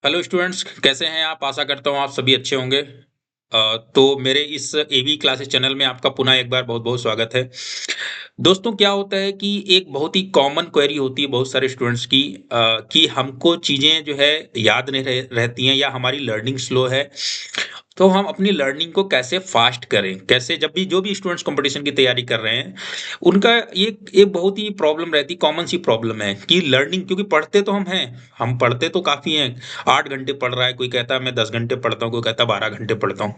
Hello students, कैसे हैं आप? आशा करता हूँ आप सभी अच्छे होंगे। तो मेरे इस एवी क्लासेस चैनल में आपका पुनः एक बार बहुत-बहुत स्वागत है। दोस्तों, क्या होता है कि एक बहुत ही कॉमन क्वेरी होती है बहुत सारे स्टूडेंट्स की, कि हमको चीज़ें जो है याद नहीं रहती हैं या हमारी लर्निंग स्लो है। तो हम अपनी लर्निंग को कैसे फास्ट करें? कैसे जब भी जो भी स्टूडेंट्स कॉम्पिटिशन की तैयारी कर रहे हैं, उनका ये एक बहुत ही प्रॉब्लम रहती है, कॉमन सी प्रॉब्लम है कि लर्निंग, क्योंकि पढ़ते तो हम हैं, हम पढ़ते तो काफ़ी हैं। 8 घंटे पढ़ रहा है, कोई कहता है मैं 10 घंटे पढ़ता हूँ, कोई कहता है 12 घंटे पढ़ता हूँ।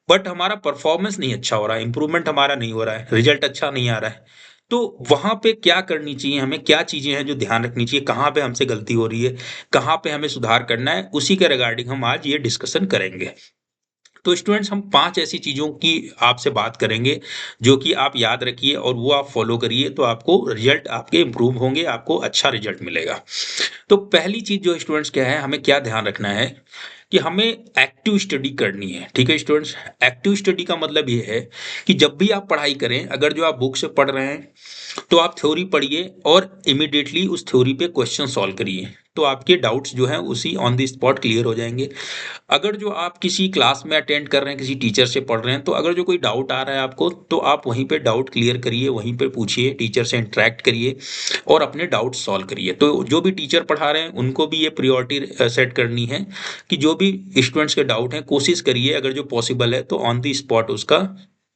बट हमारा परफॉर्मेंस नहीं अच्छा हो रहा है, इंप्रूवमेंट हमारा नहीं हो रहा है, रिजल्ट अच्छा नहीं आ रहा है। तो वहाँ पे क्या करनी चाहिए हमें? क्या चीज़ें हैं जो ध्यान रखनी चाहिए? कहाँ पे हमसे गलती हो रही है? कहाँ पे हमें सुधार करना है? उसी के रिगार्डिंग हम आज ये डिस्कशन करेंगे। तो स्टूडेंट्स, हम 5 ऐसी चीज़ों की आपसे बात करेंगे, जो कि आप याद रखिए और वो आप फॉलो करिए, तो आपको रिजल्ट आपके इम्प्रूव होंगे, आपको अच्छा रिजल्ट मिलेगा। तो पहली चीज़ जो स्टूडेंट्स क्या है, हमें क्या ध्यान रखना है कि हमें एक्टिव स्टडी करनी है। ठीक है स्टूडेंट्स? एक्टिव स्टडी का मतलब ये है कि जब भी आप पढ़ाई करें, अगर जो आप बुक से पढ़ रहे हैं, तो आप थ्योरी पढ़िए और इमीडिएटली उस थ्योरी पे क्वेश्चन सॉल्व करिए। तो आपके डाउट्स जो हैं उसी ऑन द स्पॉट क्लियर हो जाएँगे। अगर जो आप किसी क्लास में अटेंड कर रहे हैं, किसी टीचर से पढ़ रहे हैं, तो अगर जो कोई डाउट आ रहा है आपको, तो आप वहीं पे डाउट क्लियर करिए, वहीं पे पूछिए, टीचर से इंटरैक्ट करिए और अपने डाउट सॉल्व करिए। तो जो भी टीचर पढ़ा रहे हैं, उनको भी ये प्रायोरिटी सेट करनी है कि जो भी स्टूडेंट्स के डाउट हैं, कोशिश करिए अगर जो पॉसिबल है तो ऑन द स्पॉट उसका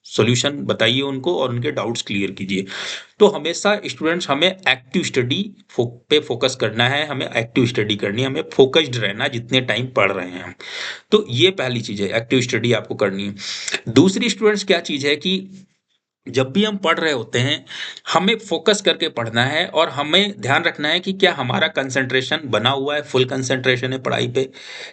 सॉल्यूशन बताइए उनको और उनके डाउट्स क्लियर कीजिए। तो हमेशा स्टूडेंट्स, हमें एक्टिव स्टडी पे फोकस करना है, हमें एक्टिव स्टडी करनी है, हमें फोकस्ड रहना है जितने टाइम पढ़ रहे हैं हम। तो ये पहली चीज़ है, एक्टिव स्टडी आपको करनी है। दूसरी स्टूडेंट्स क्या चीज़ है कि जब भी हम पढ़ रहे होते हैं, हमें फ़ोकस करके पढ़ना है और हमें ध्यान रखना है कि क्या हमारा कंसंट्रेशन बना हुआ है, फुल कंसंट्रेशन है पढ़ाई पे?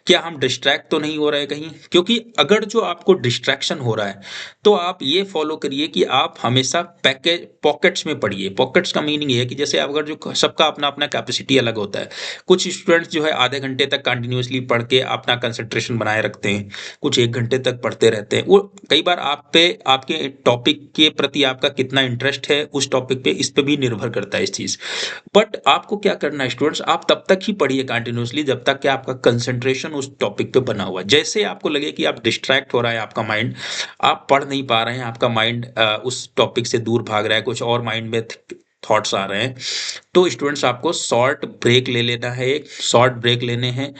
क्या हम डिस्ट्रैक्ट तो नहीं हो रहे कहीं? क्योंकि अगर जो आपको डिस्ट्रैक्शन हो रहा है, तो आप ये फ़ॉलो करिए कि आप हमेशा पैकेज पॉकेट्स में पढ़िए। पॉकेट्स का मीनिंग ये है कि जैसे अगर जो सबका अपना-अपना कैपेसिटी अलग होता है। कुछ स्टूडेंट्स जो है आधे घंटे तक कंटिन्यूअसली पढ़ के अपना कंसंट्रेशन बनाए रखते हैं। कुछ 1 घंटे तक पढ़ते रहते हैं। वो कई बार आप पे, आपके टॉपिक के प्रति आपका कितना इंटरेस्ट है उस टॉपिक पे, इस पे भी निर्भर करता है इस चीज़। बट आपको क्या करना है स्टूडेंट्स, आप तब तक ही पढ़िए कंटिन्यूअसली जब तक कि आपका कंसंट्रेशन उस टॉपिक पे बना हुआ है। जैसे आपको लगे कि आप डिस्ट्रैक्ट हो रहा है आपका माइंड, आप पढ़ नहीं पा रहे हैं, आपका माइंड उस टॉपिक से दूर भाग रहा है, कुछ और माइंड में थॉट्स आ रहे हैं, तो स्टूडेंट्स आपको शॉर्ट ब्रेक ले लेना है। एक शॉर्ट ब्रेक लेने हैं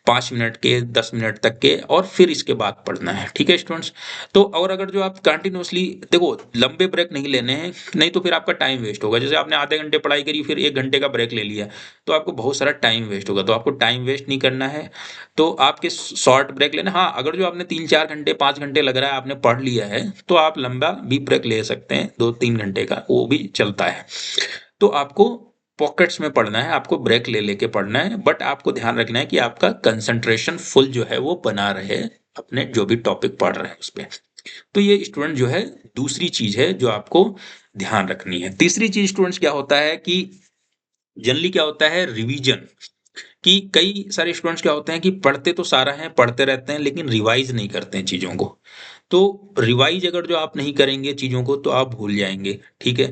5 मिनट के, 10 मिनट तक के, और फिर इसके बाद पढ़ना है। ठीक है स्टूडेंट्स? तो और अगर जो आप कंटिन्यूअसली देखो, लंबे ब्रेक नहीं लेने हैं, नहीं तो फिर आपका टाइम वेस्ट होगा। जैसे आपने आधे घंटे पढ़ाई करी, फिर 1 घंटे का ब्रेक ले लिया, तो आपको बहुत सारा टाइम वेस्ट होगा। तो आपको टाइम वेस्ट नहीं करना है, तो आपके शॉर्ट ब्रेक लेना। हाँ, अगर जो आपने 3-4 घंटे, 5 घंटे लग रहा है आपने पढ़ लिया है, तो आप लंबा भी ब्रेक ले सकते हैं, 2-3 घंटे का, वो भी चलता है। तो आपको पॉकेट्स में पढ़ना है, आपको ब्रेक ले लेके पढ़ना है, बट आपको ध्यान रखना है कि आपका कंसंट्रेशन फुल जो है वो बना रहे अपने जो भी टॉपिक पढ़ रहे हैं उस पे। तो ये स्टूडेंट जो है, दूसरी चीज है जो आपको ध्यान रखनी है। तीसरी चीज स्टूडेंट्स क्या होता है कि जनरली क्या होता है, रिवीजन। कि कई सारे स्टूडेंट्स क्या होते हैं कि पढ़ते तो सारा है, पढ़ते रहते हैं, लेकिन रिवाइज नहीं करते हैं चीज़ों को। तो रिवाइज अगर जो आप नहीं करेंगे चीज़ों को, तो आप भूल जाएंगे। ठीक है?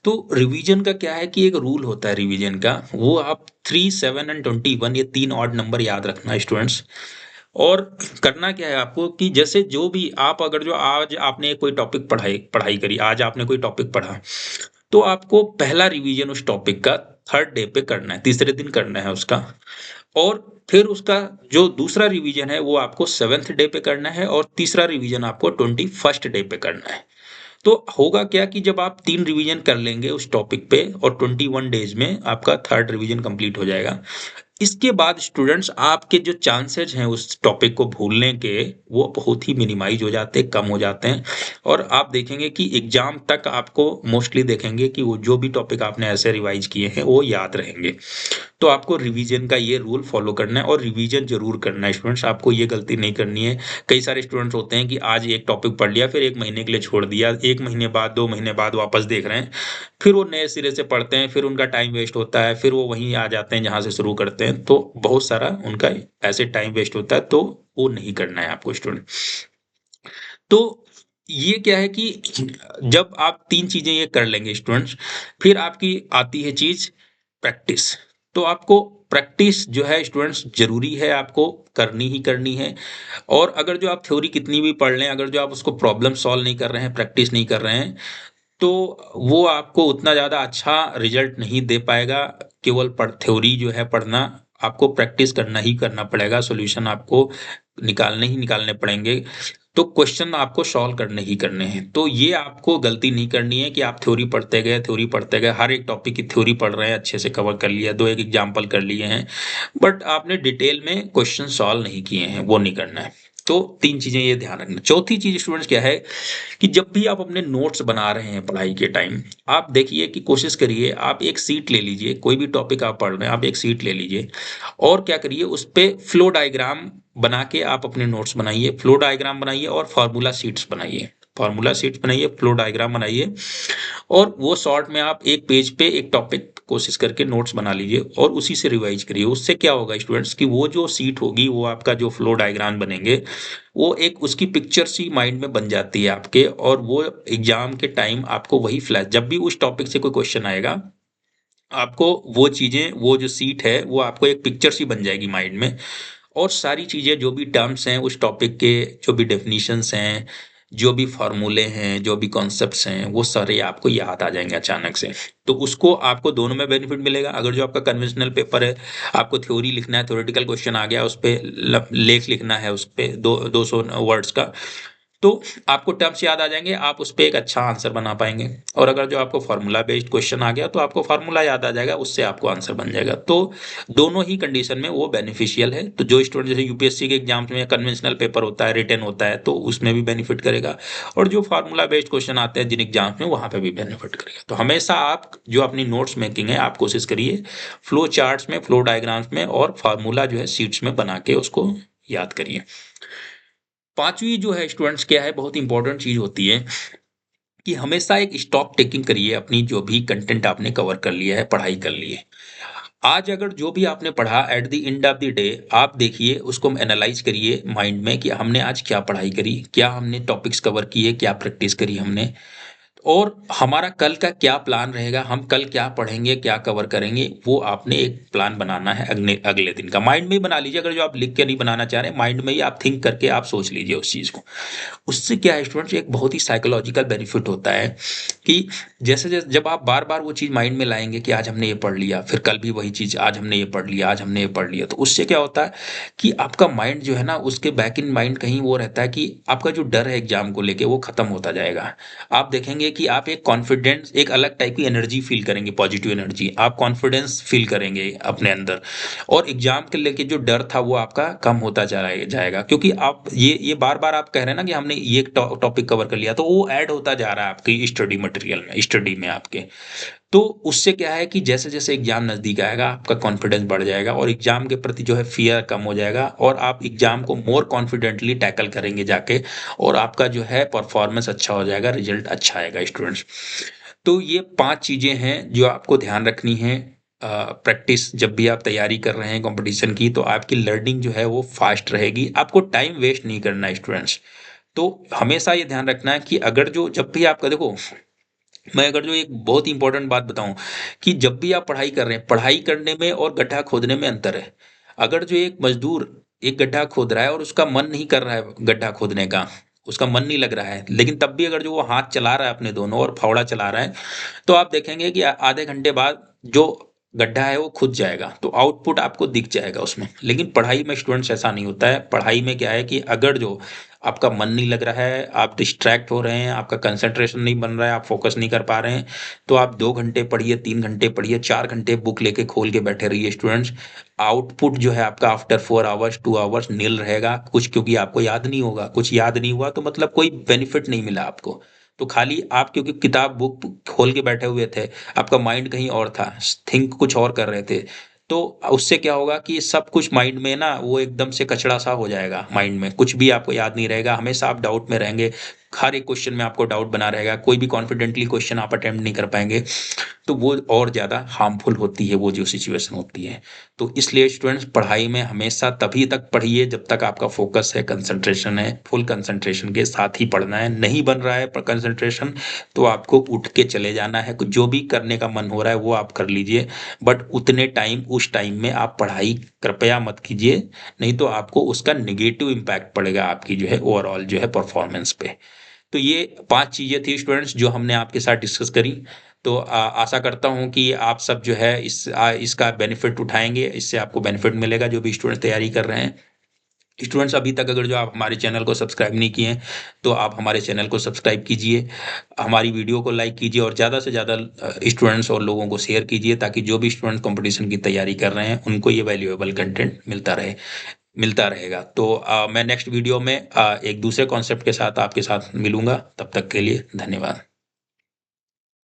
तो रिवीजन का क्या है कि एक रूल होता है रिवीजन का, वो आप 3, 7 एंड 21, ये 3 ऑड नंबर याद रखना स्टूडेंट्स। और करना क्या है आपको कि जैसे जो भी आप, अगर जो आज आपने कोई टॉपिक पढ़ाई पढ़ाई करी, आज आपने कोई टॉपिक पढ़ा, तो आपको पहला रिवीजन उस टॉपिक का 3rd डे पे करना है, तीसरे दिन करना है उसका। और फिर उसका जो दूसरा रिवीजन है वो आपको 7th डे पे करना है, और तीसरा रिवीजन आपको 21st डे पे करना है। तो होगा क्या कि जब आप 3 रिवीजन कर लेंगे उस टॉपिक पे, और 21 डेज में आपका 3rd रिवीजन कंप्लीट हो जाएगा। इसके बाद स्टूडेंट्स, आपके जो चांसेज हैं उस टॉपिक को भूलने के, वो बहुत ही मिनिमाइज हो जाते हैं, कम हो जाते हैं। और आप देखेंगे कि एग्जाम तक आपको मोस्टली देखेंगे कि वो जो भी टॉपिक आपने ऐसे रिवाइज किए हैं वो याद रहेंगे। तो आपको रिवीजन का ये रूल फॉलो करना है और रिवीजन जरूर करना है स्टूडेंट्स, आपको ये गलती नहीं करनी है। कई सारे स्टूडेंट्स होते हैं कि आज एक टॉपिक पढ़ लिया, फिर 1 महीने के लिए छोड़ दिया, 1 महीने बाद, 2 महीने बाद वापस देख रहे हैं, फिर वो नए सिरे से पढ़ते हैं, फिर उनका टाइम वेस्ट होता है, फिर वो वहीं आ जाते हैं जहाँ से शुरू करते हैं, तो बहुत सारा उनका ऐसे टाइम वेस्ट होता है। तो वो नहीं करना है आपको स्टूडेंट। तो ये क्या है कि जब आप 3 चीजें ये कर लेंगे स्टूडेंट्स, फिर आपकी आती है चीज प्रैक्टिस। तो आपको प्रैक्टिस जो है स्टूडेंट्स ज़रूरी है, आपको करनी ही करनी है। और अगर जो आप थ्योरी कितनी भी पढ़ लें, अगर जो आप उसको प्रॉब्लम सॉल्व नहीं कर रहे हैं, प्रैक्टिस नहीं कर रहे हैं, तो वो आपको उतना ज़्यादा अच्छा रिज़ल्ट नहीं दे पाएगा। केवल थ्योरी जो है पढ़ना, आपको प्रैक्टिस करना ही करना पड़ेगा, सॉल्यूशन आपको निकालने ही निकालने पड़ेंगे। तो क्वेश्चन आपको सॉल्व करने ही करने हैं। तो ये आपको गलती नहीं करनी है कि आप थ्योरी पढ़ते गए, हर एक टॉपिक की थ्योरी पढ़ रहे हैं, अच्छे से कवर कर लिया, 2 एक एग्जाम्पल कर लिए हैं, बट आपने डिटेल में क्वेश्चन सॉल्व नहीं किए हैं, वो नहीं करना है। तो 3 चीज़ें ये ध्यान रखना। चौथी चीज़ स्टूडेंट्स क्या है कि जब भी आप अपने नोट्स बना रहे हैं पढ़ाई के टाइम, आप देखिए कि कोशिश करिए, आप एक शीट ले लीजिए, कोई भी टॉपिक आप पढ़ रहे हैं, आप एक शीट ले लीजिए और क्या करिए, उस पे फ्लो डायग्राम बना के आप अपने नोट्स बनाइए। फ्लो डायग्राम बनाइए और फार्मूला शीट्स बनाइए। फार्मूला शीट्स बनाइए, फ्लो डायग्राम बनाइए और वो शॉर्ट में आप एक पेज पे एक टॉपिक कोशिश करके नोट्स बना लीजिए और उसी से रिवाइज करिए। उससे क्या होगा स्टूडेंट्स कि वो जो शीट होगी, वो आपका जो फ्लो डायग्राम बनेंगे, वो एक उसकी पिक्चर सी माइंड में बन जाती है आपके, और वो एग्जाम के टाइम आपको वही फ्लैश, जब भी उस टॉपिक से कोई क्वेश्चन आएगा, आपको वो चीजें, वो जो सीट है, वो आपको एक पिक्चर सी बन जाएगी माइंड में। और सारी चीजें, जो भी टर्म्स हैं उस टॉपिक के, जो भी डेफिनेशंस हैं, जो भी फॉर्मूले हैं, जो भी कॉन्सेप्ट्स हैं, वो सारे आपको याद आ जाएंगे अचानक से। तो उसको आपको दोनों में बेनिफिट मिलेगा। अगर जो आपका कन्वेंशनल पेपर है, आपको थ्योरी लिखना है, थ्योरेटिकल क्वेश्चन आ गया, उस पे लेख लिखना है, उस पे 200 वर्ड्स का, तो आपको टर्म्स याद आ जाएंगे, आप उस पे एक अच्छा आंसर बना पाएंगे। और अगर जो आपको फार्मूला बेस्ड क्वेश्चन आ गया, तो आपको फार्मूला याद आ जाएगा, उससे आपको आंसर बन जाएगा। तो दोनों ही कंडीशन में वो बेनिफिशियल है। तो जो स्टूडेंट जैसे यूपीएससी के एग्जाम्स में कन्वेंशनल पेपर होता है, रिटन होता है, तो उसमें भी बेनिफिट करेगा, और जो फार्मूला बेस्ड क्वेश्चन आते हैं जिन एग्जाम्स में, वहां पे भी बेनिफिट करेगा। तो हमेशा आप जो अपनी नोट्स मेकिंग है, आप कोशिश करिए फ्लो चार्ट्स में, फ्लो डायग्राम्स में और फार्मूला जो है शीट्स में बना के उसको याद करिए। पांचवी जो है स्टूडेंट्स क्या है, बहुत इंपॉर्टेंट चीज होती है कि हमेशा एक स्टॉक टेकिंग करिए, अपनी जो भी कंटेंट आपने कवर कर लिया है, पढ़ाई कर ली है। आज अगर जो भी आपने पढ़ा, at the end of the day आप देखिए, उसको एनालाइज करिए माइंड में कि हमने आज क्या पढ़ाई करी, क्या हमने टॉपिक्स कवर किए, क्या प्रैक्टिस करी हमने, और हमारा कल का क्या प्लान रहेगा, हम कल क्या पढ़ेंगे, क्या कवर करेंगे, वो आपने एक प्लान बनाना है अगले अगले दिन का। माइंड में ही बना लीजिए, अगर जो आप लिख के नहीं बनाना चाह रहे, माइंड में ही आप थिंक करके आप सोच लीजिए उस चीज़ को। उससे क्या है स्टूडेंट्स, एक बहुत ही साइकोलॉजिकल बेनिफिट होता है कि जैसे जैसे जब आप बार बार वो चीज़ माइंड में लाएंगे कि आज हमने ये पढ़ लिया, फिर कल भी वही चीज़, आज हमने ये पढ़ लिया, आज हमने ये पढ़ लिया, तो उससे क्या होता है कि आपका माइंड जो है ना, उसके बैक इन माइंड कहीं वो रहता है कि आपका जो डर है एग्जाम को लेके, वो खत्म होता जाएगा। आप देखेंगे कि आप एक कॉन्फिडेंस, एक अलग टाइप की एनर्जी फील करेंगे, पॉजिटिव एनर्जी, आप कॉन्फिडेंस फील करेंगे अपने अंदर, और एग्जाम के लेके जो डर था वो आपका कम होता जाएगा, क्योंकि आप ये बार बार आप कह रहे हैं ना कि हमने ये टॉपिक कवर कर लिया, तो वो ऐड होता जा रहा है आपकी स्टडी मटेरियल में, स्टडी में आपके। तो उससे क्या है कि जैसे जैसे एग्जाम नजदीक आएगा, आपका कॉन्फिडेंस बढ़ जाएगा और एग्जाम के प्रति जो है फियर कम हो जाएगा, और आप एग्जाम को मोर कॉन्फिडेंटली टैकल करेंगे जाके, और आपका जो है परफॉर्मेंस अच्छा हो जाएगा, रिजल्ट अच्छा आएगा स्टूडेंट्स। तो ये 5 चीजें हैं जो आपको ध्यान रखनी है। प्रैक्टिस, जब भी आप तैयारी कर रहे हैं कंपटीशन की, तो आपकी लर्निंग जो है वो फास्ट रहेगी, आपको टाइम वेस्ट नहीं करना है स्टूडेंट्स। तो हमेशा ये ध्यान रखना है कि अगर जो जब भी आपका देखो, मैं अगर जो एक बहुत ही इंपॉर्टेंट बात बताऊं कि जब भी आप पढ़ाई कर रहे हैं, पढ़ाई करने में और गड्ढा खोदने में अंतर है। अगर जो एक मजदूर एक गड्ढा खोद रहा है और उसका मन नहीं कर रहा है गड्ढा खोदने का, उसका मन नहीं लग रहा है, लेकिन तब भी अगर जो वो हाथ चला रहा है अपने दोनों और फावड़ा चला रहा है, तो आप देखेंगे कि आधे घंटे बाद जो गड्ढा है वो खुद जाएगा, तो आउटपुट आपको दिख जाएगा उसमें। लेकिन पढ़ाई में स्टूडेंट्स ऐसा नहीं होता है। पढ़ाई में क्या है कि अगर जो आपका मन नहीं लग रहा है, आप डिस्ट्रैक्ट हो रहे हैं, आपका कंसंट्रेशन नहीं बन रहा है, आप फोकस नहीं कर पा रहे हैं, तो आप 2 घंटे पढ़िए, 3 घंटे पढ़िए, 4 घंटे बुक लेके खोल के बैठे रहिए स्टूडेंट्स। आउटपुट जो है आपका आफ्टर 4 आवर्स 2 आवर्स नील रहेगा कुछ, क्योंकि आपको याद नहीं होगा, कुछ याद नहीं हुआ, तो मतलब कोई बेनिफिट नहीं मिला आपको। तो खाली आप क्योंकि किताब बुक खोल के बैठे हुए थे, आपका माइंड कहीं और था, थिंक कुछ और कर रहे थे, तो उससे क्या होगा कि सब कुछ माइंड में ना वो एकदम से कचड़ा सा हो जाएगा, माइंड में कुछ भी आपको याद नहीं रहेगा, हमेशा आप डाउट में रहेंगे, हर एक क्वेश्चन में आपको डाउट बना रहेगा, कोई भी कॉन्फिडेंटली क्वेश्चन आप अटेम्प्ट नहीं कर पाएँगे, तो वो और ज़्यादा हार्मफुल होती है वो जो सिचुएशन होती है। तो इसलिए स्टूडेंट्स पढ़ाई में हमेशा तभी तक पढ़िए जब तक आपका फ़ोकस है, कंसंट्रेशन है, फुल कंसंट्रेशन के साथ ही पढ़ना है। नहीं बन रहा है प कंसंट्रेशन तो आपको उठ के चले जाना है, जो भी करने का मन हो रहा है वो आप कर लीजिए, बट उतने टाइम उस टाइम में आप पढ़ाई कृपया मत कीजिए, नहीं तो आपको उसका नेगेटिव इम्पैक्ट पड़ेगा आपकी जो है ओवरऑल जो है परफॉर्मेंस पे। तो ये 5 चीज़ें थी स्टूडेंट्स जो हमने आपके साथ डिस्कस करी। तो आशा करता हूँ कि आप सब जो है इसका बेनिफिट उठाएँगे, इससे आपको बेनिफिट मिलेगा जो भी स्टूडेंट्स तैयारी कर रहे हैं। स्टूडेंट्स अभी तक अगर जो आप हमारे चैनल को सब्सक्राइब नहीं किए हैं, तो आप हमारे चैनल को सब्सक्राइब कीजिए, हमारी वीडियो को लाइक कीजिए और ज़्यादा से ज़्यादा स्टूडेंट्स और लोगों को शेयर कीजिए ताकि जो भी स्टूडेंट कॉम्पिटिशन की तैयारी कर रहे हैं, उनको ये वैल्यूएबल कंटेंट मिलता रहेगा। तो मैं नेक्स्ट वीडियो में एक दूसरे कॉन्सेप्ट के साथ आपके साथ मिलूँगा, तब तक के लिए धन्यवाद।